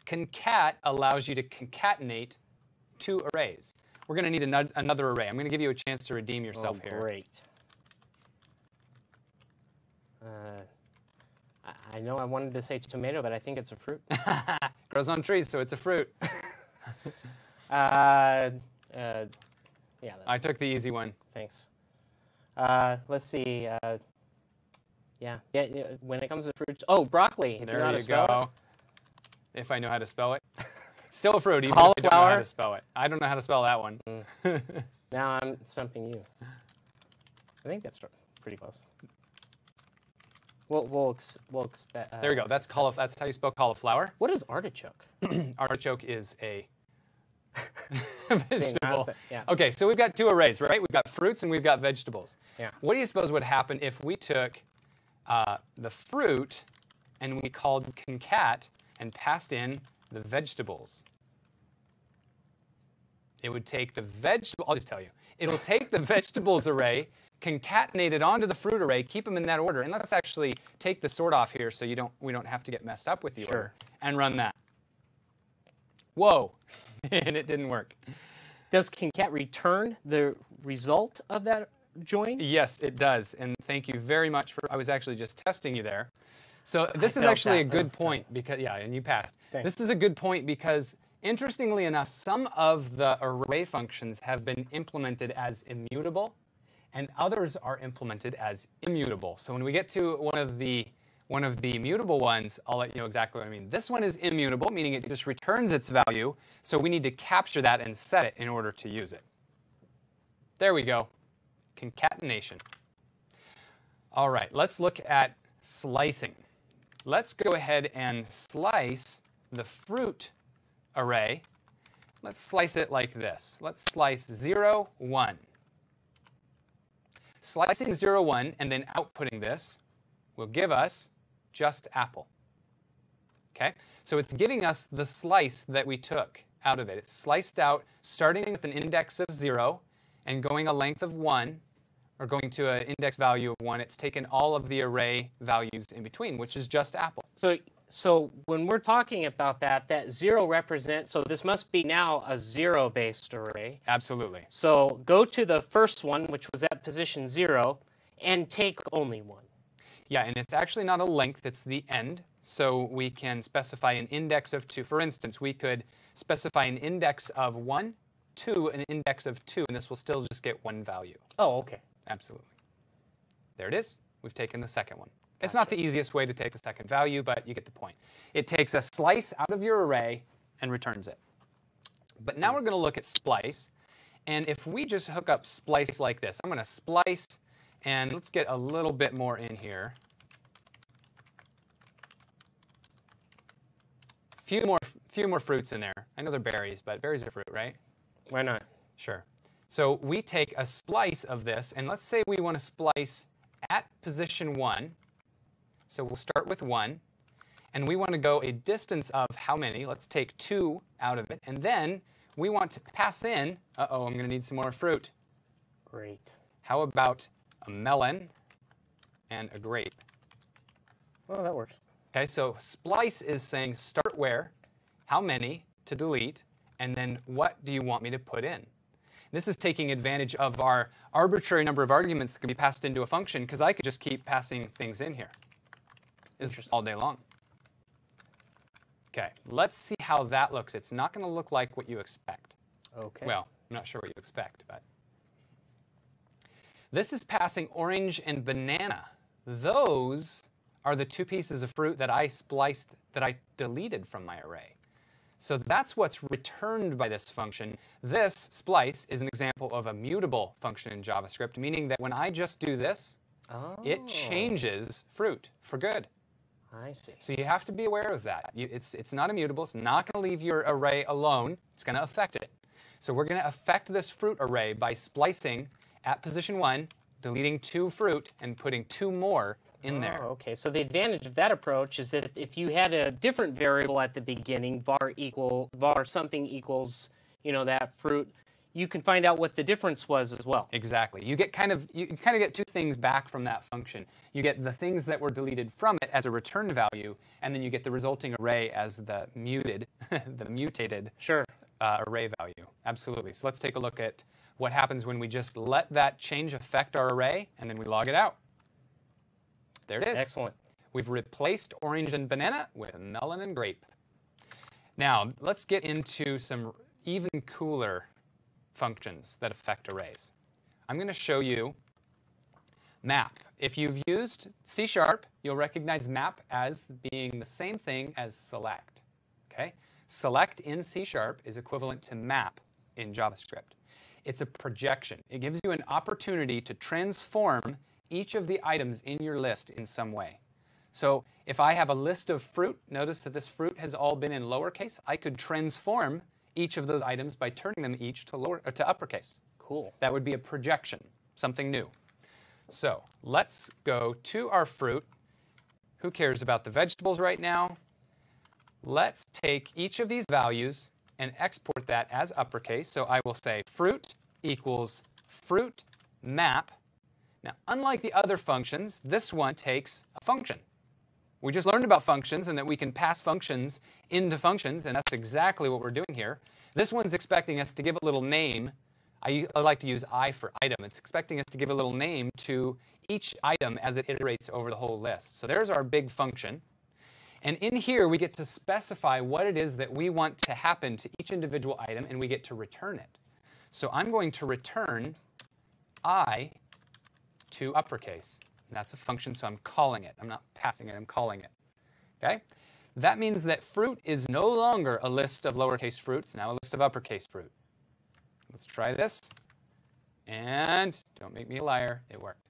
concat allows you to concatenate two arrays. We're going to need another array. I'm going to give you a chance to redeem yourself here. Great. I know I wanted to say tomato, but I think it's a fruit. Grows on trees, so it's a fruit. Yeah. I took the easy one. Thanks. Let's see. Yeah. When it comes to fruits, broccoli. There you go. If I know how to spell it. Still a fruit, even Cauliflower. if I don't know how to spell it. I don't know how to spell that one. Now I'm stumping you. I think that's pretty close. We'll expect. There we go. That's how you spell cauliflower. What is artichoke? Artichoke is a vegetable. Yeah. Okay, so we've got two arrays, right? We've got fruits and we've got vegetables. Yeah. What do you suppose would happen if we took the fruit and we called concat and passed in the vegetables? It would take the vegetable. I'll just tell you. It'll take the vegetables array, concatenate it onto the fruit array, keep them in that order, and let's actually take the sort off here so we don't have to get messed up with the order, and run that. Whoa, and it didn't work. Does concat return the result of that join? Yes, it does, and thank you very much for. I was actually just testing you there. So this is actually a good point because and you passed. Thanks. This is a good point because interestingly enough, some of the array functions have been implemented as immutable, and others are implemented as immutable. So when we get to one of the immutable ones, I'll let you know exactly what I mean. This one is immutable, meaning it just returns its value. So we need to capture that and set it in order to use it. There we go. Concatenation. All right, let's look at slicing. Let's go ahead and slice the fruit array. Let's slice it like this. Let's slice 0, 1. Slicing 0, 1 and then outputting this will give us just apple. Okay? So it's giving us the slice that we took out of it. It's sliced out starting with an index of 0 and going a length of 1, or going to an index value of 1. It's taken all of the array values in between, which is just apple. So when we're talking about that 0 represents, so this must be now a 0-based array. Absolutely. So go to the first one, which was at position 0, and take only 1. Yeah, and it's actually not a length, it's the end. So we can specify an index of 2. For instance, we could specify an index of 1, 2, an index of 2, and this will still just get 1 value. Oh, okay. Absolutely. There it is. We've taken the second one. It's not the easiest way to take the second value, but you get the point. It takes a slice out of your array and returns it. But now we're going to look at splice. And if we just hook up splice like this, I'm going to splice, and let's get a little bit more in here. Few more fruits in there. I know they're berries, but berries are fruit, right? Why not? Sure. So we take a splice of this, and let's say we want to splice at position 1. So we'll start with 1, and we want to go a distance of how many? Let's take 2 out of it, and then we want to pass in, uh-oh, I'm going to need some more fruit. Great. How about a melon and a grape? Well, that works. Okay, so splice is saying start where, how many to delete, and then what do you want me to put in? This is taking advantage of our arbitrary number of arguments that can be passed into a function, because I could just keep passing things in here all day long. Okay, let's see how that looks. It's not going to look like what you expect. Okay. Well, I'm not sure what you expect, but this is passing orange and banana. Those are the two pieces of fruit that I spliced, that I deleted from my array. So that's what's returned by this function. This splice is an example of a mutable function in JavaScript, meaning that when I just do this, it changes fruit for good. I see. So you have to be aware of that. It's not immutable. It's not going to leave your array alone. It's going to affect it. So we're going to affect this fruit array by splicing at position 1, deleting 2 fruit, and putting 2 more in there. Okay, so the advantage of that approach is that if you had a different variable at the beginning, var something equals, that fruit, you can find out what the difference was as well. Exactly. You kind of get two things back from that function. You get the things that were deleted from it as a return value, and then you get the resulting array as the mutated Sure. Array value. Absolutely. So let's take a look at what happens when we just let that change affect our array, and then we log it out. There it is. Excellent. We've replaced orange and banana with melon and grape. Now, let's get into some even cooler functions that affect arrays. I'm going to show you map. If you've used C#, you'll recognize map as being the same thing as select. Okay? Select in C# is equivalent to map in JavaScript. It's a projection. It gives you an opportunity to transform each of the items in your list in some way. So if I have a list of fruit, notice that this fruit has all been in lowercase. I could transform each of those items by turning them each to uppercase. Cool. That would be a projection, something new. So let's go to our fruit. Who cares about the vegetables right now? Let's take each of these values and export that as uppercase. So I will say fruit equals fruit map. Now, unlike the other functions, this one takes a function. We just learned about functions and that we can pass functions into functions, and that's exactly what we're doing here. This one's expecting us to give a little name. I like to use I for item. It's expecting us to give a little name to each item as it iterates over the whole list. So there's our big function. And in here, we get to specify what it is that we want to happen to each individual item, and we get to return it. So I'm going to return I to uppercase. And that's a function, so I'm calling it. I'm not passing it, I'm calling it. Okay? That means that fruit is no longer a list of lowercase fruit. It's now a list of uppercase fruit. Let's try this. And don't make me a liar. It worked.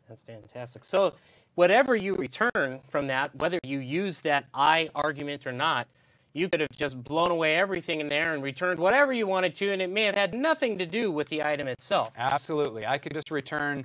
That's fantastic. So whatever you return from that, whether you use that I argument or not, you could have just blown away everything in there and returned whatever you wanted to, and it may have had nothing to do with the item itself. Absolutely. I could just return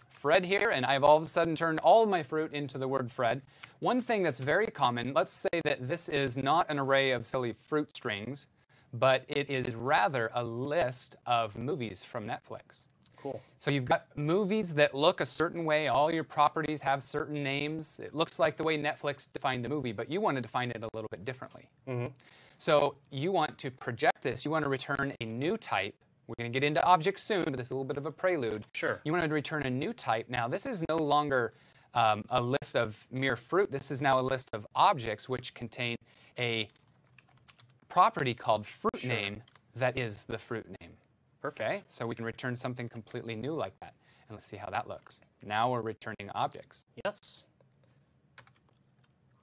Fred here, and I've all of a sudden turned all of my fruit into the word Fred. One thing that's very common, let's say that this is not an array of silly fruit strings, but it is rather a list of movies from Netflix. Cool. So you've got movies that look a certain way. All your properties have certain names. It looks like the way Netflix defined a movie, but you want to define it a little bit differently. Mm-hmm. So you want to project this. You want to return a new type. We're going to get into objects soon, but this is a little bit of a prelude. Sure. You want to return a new type. Now, this is no longer a list of mere fruit. This is now a list of objects which contain a property called fruit name that is the fruit name. Perfect. Okay? So we can return something completely new like that. And let's see how that looks. Now we're returning objects. Yes.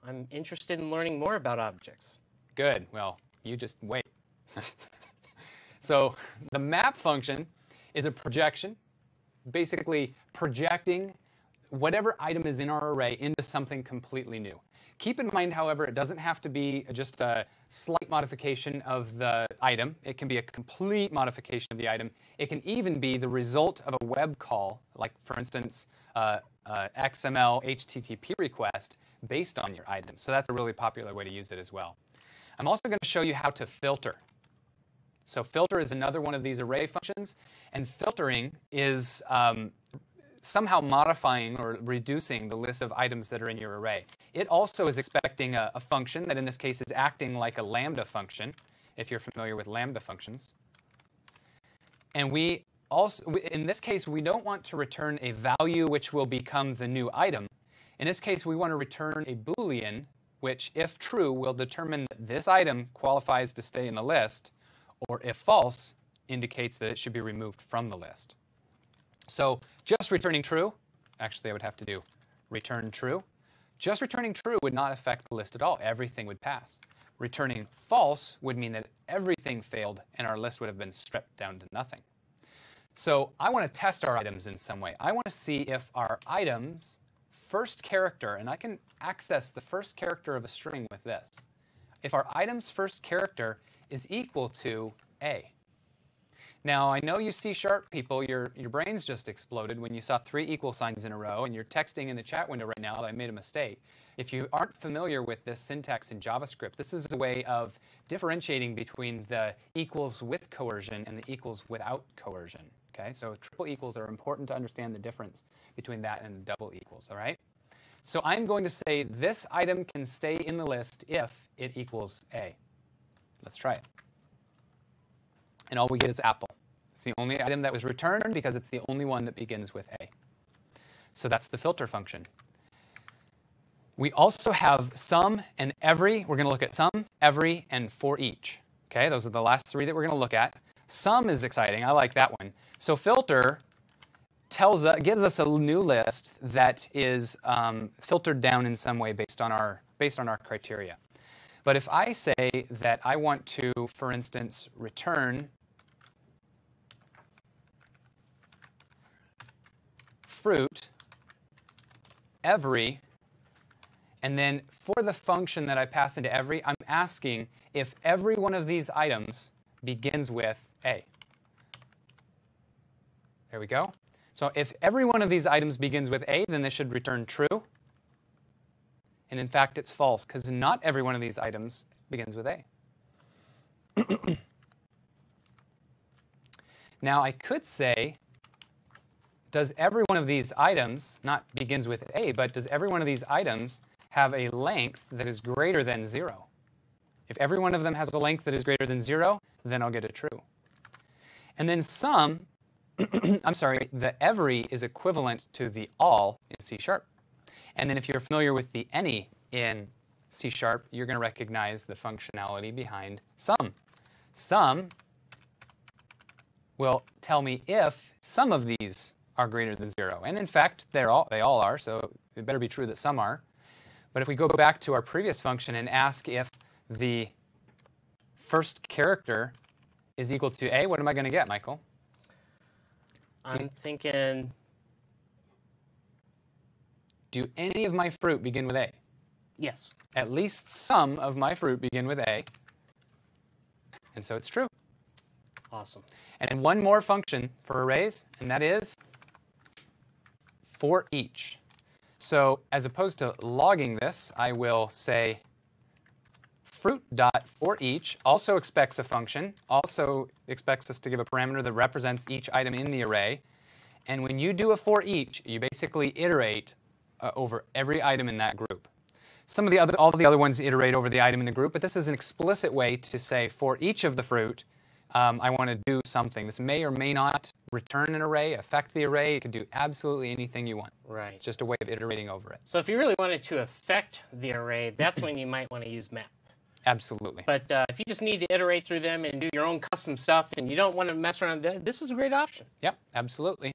I'm interested in learning more about objects. Good. Well, you just wait. So the map function is a projection, basically projecting whatever item is in our array into something completely new. Keep in mind, however, it doesn't have to be just a slight modification of the item. It can be a complete modification of the item. It can even be the result of a web call, like, for instance, XML HTTP request based on your item. So that's a really popular way to use it as well. I'm also going to show you how to filter. So filter is another one of these array functions, and filtering is somehow modifying or reducing the list of items that are in your array. It also is expecting a function that in this case is acting like a lambda function, if you're familiar with lambda functions. And we also, in this case, we don't want to return a value which will become the new item. In this case, we want to return a Boolean, which, if true, will determine that this item qualifies to stay in the list, or if false, indicates that it should be removed from the list. So just returning true, actually I would have to do return true. Just returning true would not affect the list at all. Everything would pass. Returning false would mean that everything failed and our list would have been stripped down to nothing. So I want to test our items in some way. I want to see if our items' first character, and I can access the first character of a string with this. If our item's first character is equal to A. Now, I know you C# people, your brains just exploded when you saw 3 equal signs in a row, and you're texting in the chat window right now that I made a mistake. If you aren't familiar with this syntax in JavaScript, this is a way of differentiating between the equals with coercion and the equals without coercion. Okay, so triple equals are important to understand the difference between that and double equals. All right. So I'm going to say this item can stay in the list if it equals A. Let's try it. And all we get is apple. It's the only item that was returned because it's the only one that begins with A. So that's the filter function. We also have sum and every. We're going to look at sum, every, and for each. Okay, those are the last three that we're going to look at. Sum is exciting. I like that one. So filter gives us a new list that is filtered down in some way based on our criteria. But if I say that I want to, for instance, return fruit every, and then for the function that I pass into every, I'm asking if every one of these items begins with A. There we go. So if every one of these items begins with A, then this should return true. And in fact, it's false, because not every one of these items begins with A. Now, I could say, does every one of these items, not begins with A, but does every one of these items have a length that is greater than 0? If every one of them has a length that is greater than 0, then I'll get a true. And then sum, I'm sorry, the every is equivalent to the all in C#. And then if you're familiar with the any in C#, you're going to recognize the functionality behind sum. Sum will tell me if some of these are greater than 0. And in fact, they all are, so it better be true that some are. But if we go back to our previous function and ask if the first character is equal to A, what am I going to get, Michael? I'm thinking, do any of my fruit begin with A? yes. At least some of my fruit begin with A. And so it's true. Awesome. And then one more function for arrays, and that is for each. So as opposed to logging this, I will say fruit.forEach also expects a function, also expects us to give a parameter that represents each item in the array. And when you do a for each, you basically iterate over every item in that group. All the other ones iterate over the item in the group, but this is an explicit way to say for each of the fruit, I want to do something. This may or may not return an array, affect the array. You can do absolutely anything you want. Right. It's just a way of iterating over it. So if you really wanted to affect the array, that's when you might want to use map. Absolutely. But if you just need to iterate through them and do your own custom stuff and you don't want to mess around, this is a great option. Yep, absolutely.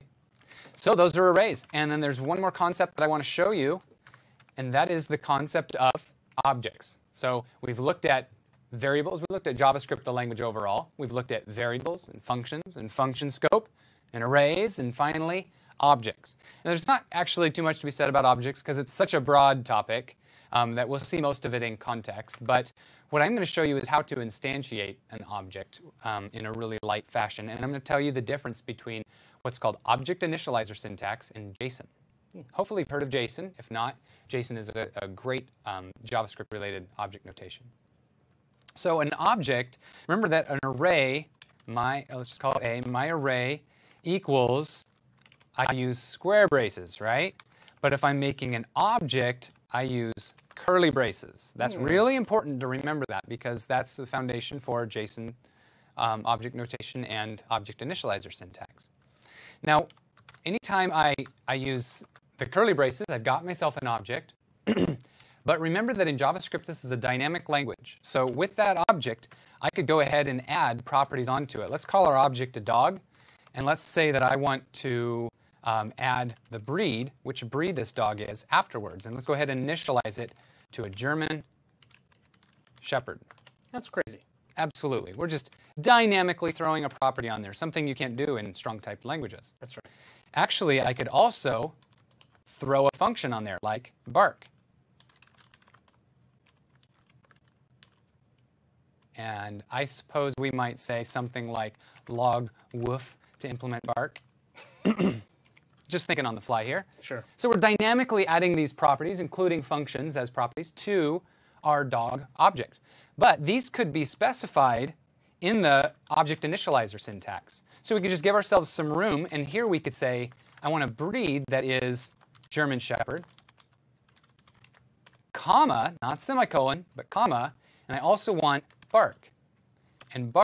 So those are arrays. And then there's one more concept that I want to show you, and that is the concept of objects. So we've looked at variables. We looked at JavaScript, the language overall. We've looked at variables and function scope and arrays, and finally, objects. Now, there's not actually too much to be said about objects because it's such a broad topic that we'll see most of it in context. But what I'm going to show you is how to instantiate an object in a really light fashion. And I'm going to tell you the difference between what's called object initializer syntax and JSON. Hopefully you've heard of JSON. If not, JSON is a great JavaScript-related object notation. So an object, remember that an array, let's just call it A, my array equals, I use square braces, right? But if I'm making an object, I use curly braces. That's really important to remember that because that's the foundation for JSON object notation and object initializer syntax. Now, anytime I use the curly braces, I've got myself an object. But remember that in JavaScript, this is a dynamic language. So with that object, I could go ahead and add properties onto it. Let's call our object a dog. And let's say that I want to add the breed, which breed this dog is, afterwards. And let's go ahead and initialize it to a German Shepherd. That's crazy. Absolutely. We're just dynamically throwing a property on there, something you can't do in strong-typed languages. That's right. Actually, I could also throw a function on there, like bark. And I suppose we might say something like log woof to implement bark. just thinking on the fly here. Sure. So we're dynamically adding these properties, including functions as properties, to our dog object. But these could be specified in the object initializer syntax. So we could just give ourselves some room, and here we could say, I want a breed that is German Shepherd, comma, not semicolon, but comma, and I also want bark. And bark